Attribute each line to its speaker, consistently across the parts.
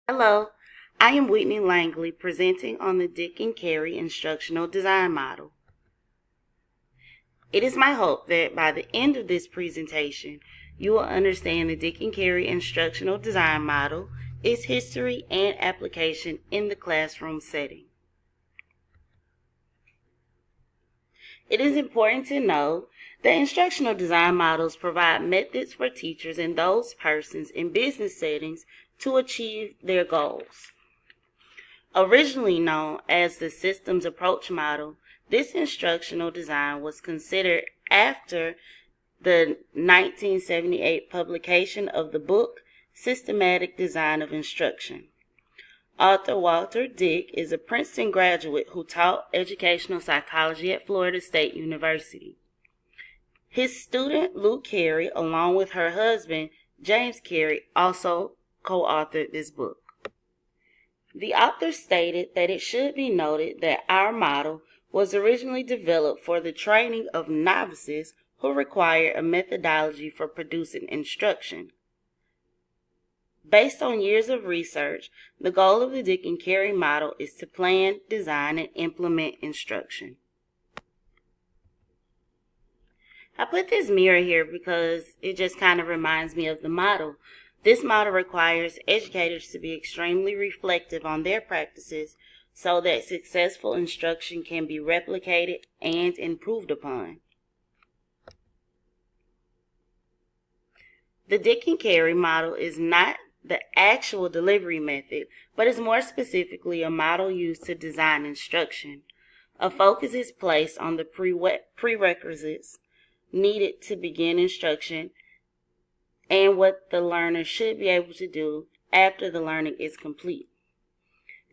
Speaker 1: Hello, I am Whitney Langley presenting on the Dick and Carey Instructional Design Model. It is my hope that by the end of this presentation, you will understand the Dick and Carey Instructional Design Model, its history and application in the classroom setting. It is important to know that instructional design models provide methods for teachers and those persons in business settings to achieve their goals. Originally known as the Systems Approach Model, this instructional design was considered after the 1978 publication of the book Systematic Design of Instruction. Author Walter Dick is a Princeton graduate who taught educational psychology at Florida State University. His student Luke Carey, along with her husband James Carey, also co-authored this book. The author stated that it should be noted that our model was originally developed for the training of novices who require a methodology for producing instruction. Based on years of research, the goal of the Dick and Carey model is to plan, design, and implement instruction. I put this mirror here because it just kind of reminds me of the model. This model requires educators to be extremely reflective on their practices so that successful instruction can be replicated and improved upon. The Dick and Carey model is not the actual delivery method, but is more specifically a model used to design instruction. A focus is placed on the prerequisites needed to begin instruction and what the learner should be able to do after the learning is complete.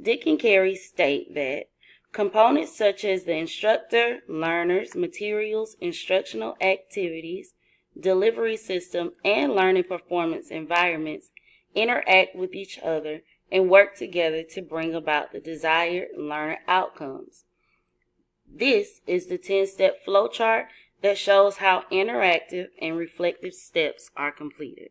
Speaker 1: Dick and Carey state that components such as the instructor, learners, materials, instructional activities, delivery system, and learning performance environments interact with each other and work together to bring about the desired learner outcomes. This is the 10-step flowchart that shows how interactive and reflective steps are completed.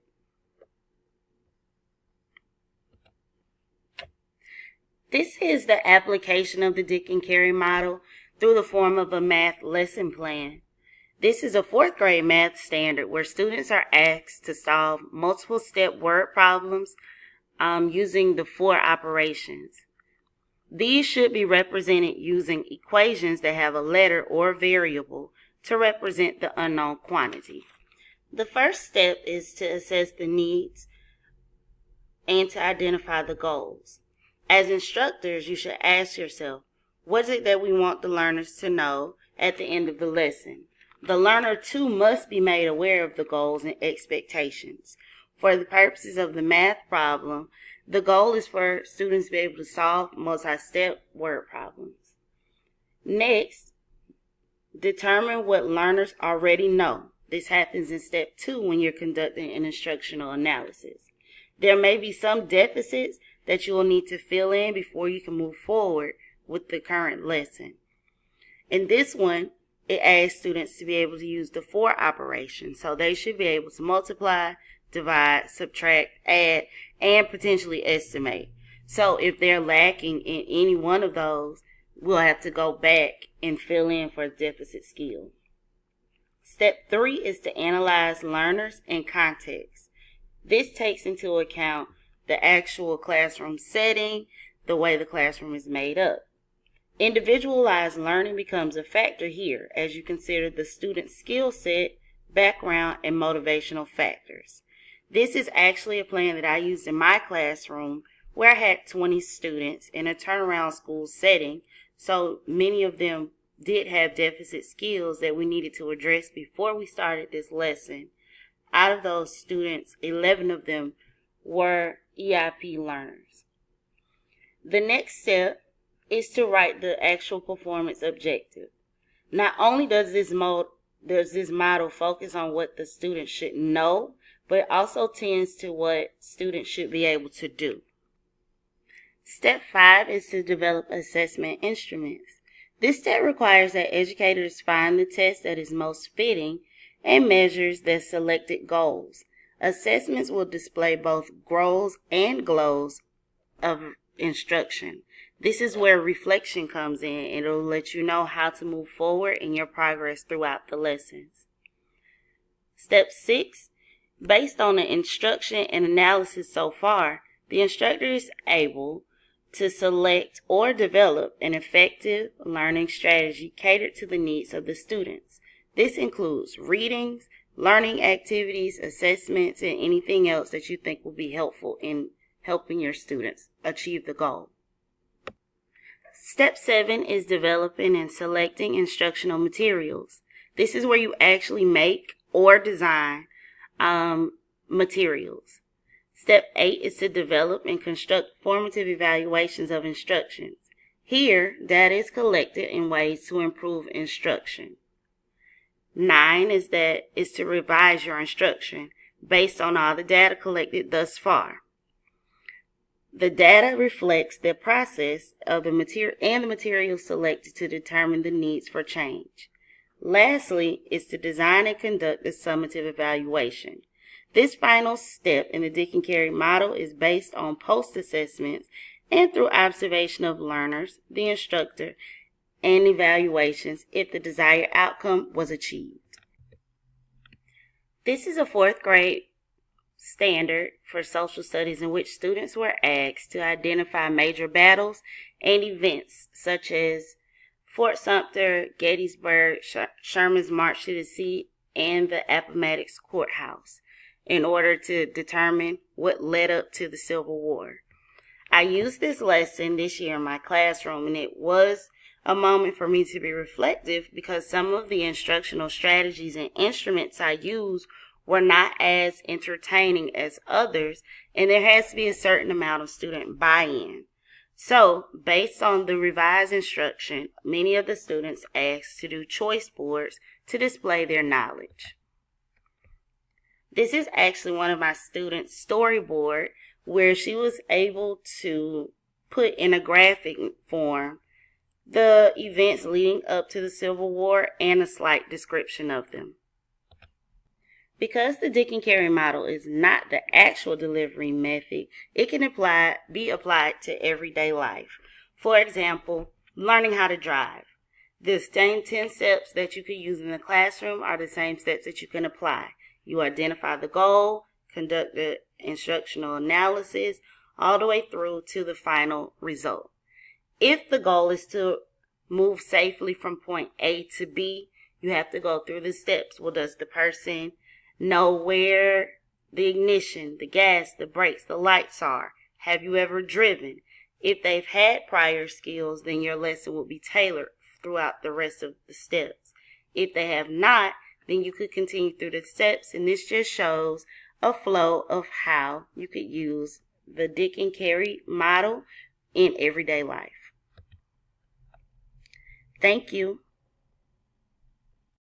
Speaker 1: This is the application of the Dick and Carey model through the form of a math lesson plan. This is a 4th grade math standard where students are asked to solve multiple step word problems using the 4 operations. These should be represented using equations that have a letter or variable to represent the unknown quantity. The first step is to assess the needs and to identify the goals. As instructors, you should ask yourself, what is it that we want the learners to know at the end of the lesson? The learner, too, must be made aware of the goals and expectations. For the purposes of the math problem, the goal is for students to be able to solve multi-step word problems. Next, determine what learners already know. This happens in step 2 when you're conducting an instructional analysis. There may be some deficits that you will need to fill in before you can move forward with the current lesson. In this one, it asks students to be able to use the 4 operations, so they should be able to multiply, divide, subtract, add, and potentially estimate. So if they're lacking in any one of those, we'll have to go back and fill in for a deficit skill. Step 3 is to analyze learners and context. This takes into account the actual classroom setting, the way the classroom is made up. Individualized learning becomes a factor here as you consider the student's skill set, background, and motivational factors. This is actually a plan that I used in my classroom where I had 20 students in a turnaround school setting, so many of them did have deficit skills that we needed to address before we started this lesson. Out of those students, 11 of them were EIP learners. The next step is to write the actual performance objective. Not only does this model focus on what the student should know, but it also tends to what students should be able to do. Step 5 is to develop assessment instruments. This step requires that educators find the test that is most fitting and measures their selected goals. Assessments will display both goals and glows of instruction. This is where reflection comes in. It'll let you know how to move forward in your progress throughout the lessons. Step 6, based on the instruction and analysis so far, the instructor is able to select or develop an effective learning strategy catered to the needs of the students. This includes readings, learning activities, assessments, and anything else that you think will be helpful in helping your students achieve the goal. Step 7 is developing and selecting instructional materials. This is where you actually make or design materials. Step 8 is to develop and construct formative evaluations of instructions. Here, data is collected in ways to improve instruction. 9 is to revise your instruction based on all the data collected thus far. The data reflects the process of the materials selected to determine the needs for change. Lastly is to design and conduct a summative evaluation. This final step in the Dick and Carey model is based on post-assessments and through observation of learners, the instructor, and evaluations if the desired outcome was achieved. This is a 4th grade standard for social studies in which students were asked to identify major battles and events such as Fort Sumter, Gettysburg, Sherman's March to the Sea, and the Appomattox Courthouse in order to determine what led up to the Civil War. I used this lesson this year in my classroom, and it was a moment for me to be reflective because some of the instructional strategies and instruments I used were not as entertaining as others, and there has to be a certain amount of student buy-in. So, based on the revised instruction, many of the students asked to do choice boards to display their knowledge. This is actually one of my students' storyboard where she was able to put in a graphic form the events leading up to the Civil War and a slight description of them. Because the Dick and Carey model is not the actual delivery method, it can be applied to everyday life. For example, learning how to drive. The same 10 steps that you could use in the classroom are the same steps that you can apply. You identify the goal, conduct the instructional analysis, all the way through to the final result. If the goal is to move safely from point A to B, you have to go through the steps. Well, does the person know where the ignition, the gas, the brakes, the lights are? Have you ever driven? If they've had prior skills, then your lesson will be tailored throughout the rest of the steps. If they have not, then you could continue through the steps, and this just shows a flow of how you could use the Dick and Carey model in everyday life. Thank you.